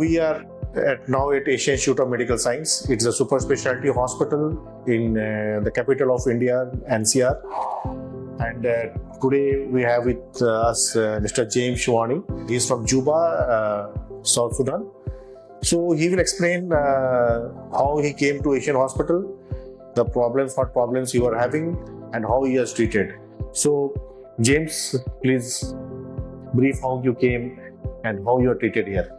we are now at Asian Institute of Medical Science. It's a super specialty hospital in the capital of India, NCR. And today we have with us Mr. James Shwani. He's from Juba, South Sudan. So he will explain how he came to Asian Hospital, the problems, what problems you are having, and how he has treated. So James, please brief how you came and how you are treated here.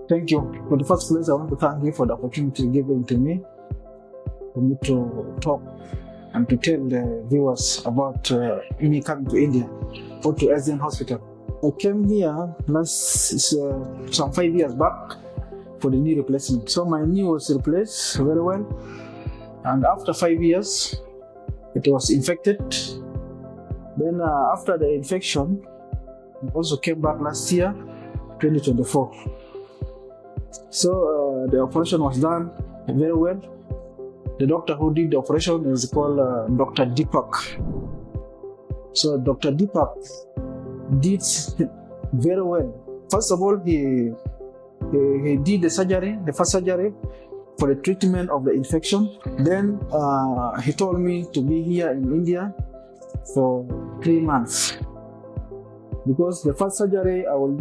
Thank you. For the first place, I want to thank you for the opportunity given to me for me to talk and to tell the viewers about me coming to India or to Asian Hospital. I came here some 5 years back for the knee replacement. So my knee was replaced very well, and after 5 years, it was infected. Then after the infection, I also came back last year, 2024. So the operation was done very well. The doctor who did the operation is called Dr. Deepak. So Dr. Deepak did very well. First of all, he did the surgery, the first surgery for the treatment of the infection. Then he told me to be here in India for 3 months, because the first surgery I will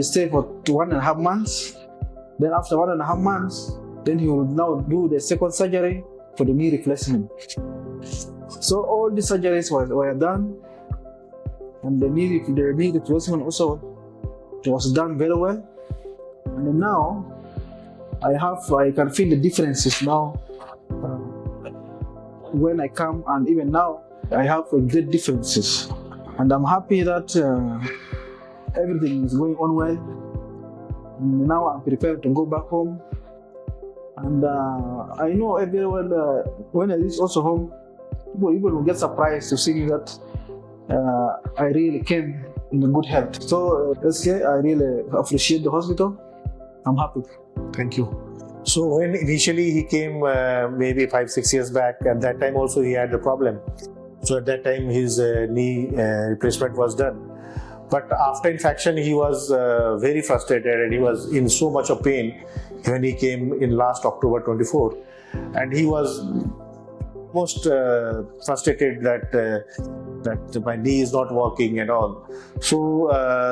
stay for 1.5 months. Then after 1.5 months, then he will now do the second surgery for the knee replacement. So all the surgeries were done, and the knee replacement also was done very well. And now I can feel the differences now when I come, and even now I have great differences, and I'm happy that everything is going on well. And now I'm prepared to go back home, and I know very well when I reach also home, people will get surprised to see that I really came in good health. So I really appreciate the hospital. I'm happy. Thank you. So when initially he came maybe 5-6 years back, at that time also he had the problem. So at that time his knee replacement was done. But after infection he was very frustrated, and he was in so much of pain when he came in last October 24. And he was most frustrated that my knee is not working and all. So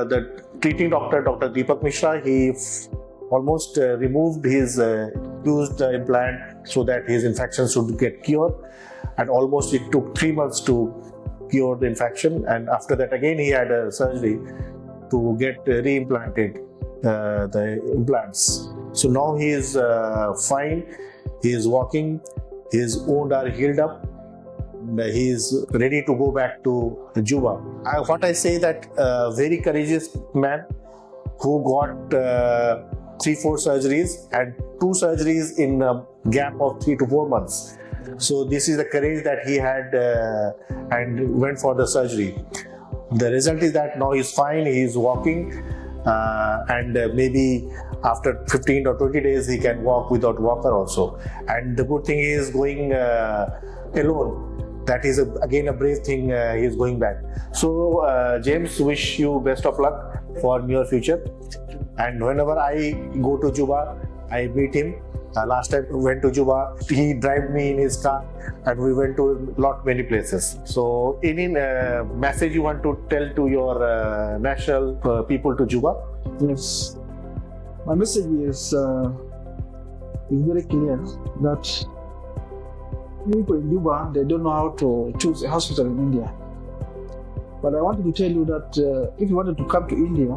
the treating doctor, Dr. Deepak Mishra, he almost removed his used implant so that his infection should get cured, and almost it took 3 months to cure the infection. And after that again he had a surgery to get re-implanted the implants. So now he is fine, he is walking, his wounds are healed up, and he is ready to go back to Juba. What I say that very courageous man who got 3-4 surgeries and 2 surgeries in a gap of 3 to 4 months. So this is the courage that he had and went for the surgery. The result is that now he's fine, he is walking, and maybe after 15 or 20 days he can walk without walker also. And the good thing is going alone. That is again a brave thing, he is going back. So James, wish you best of luck for near future. And whenever I go to Juba, I meet him. Last time we went to Juba, he drove me in his car, and we went to many places. So any message you want to tell to your national people to Juba? Yes, my message is very clear that people in Juba, they don't know how to choose a hospital in India. But I wanted to tell you that if you wanted to come to India,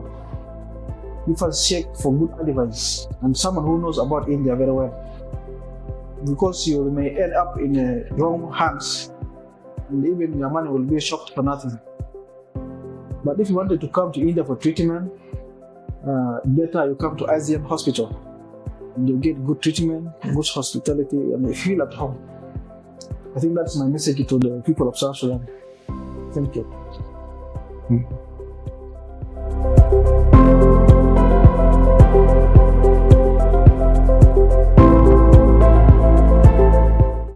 you first check for good advice and someone who knows about India very well, because you may end up in wrong hands, and even your money will be shocked for nothing. But if you wanted to come to India for treatment, better you come to Asian Hospital, and you get good treatment, good hospitality, and you feel at home. I think that's my message to the people of South Sudan. Thank you.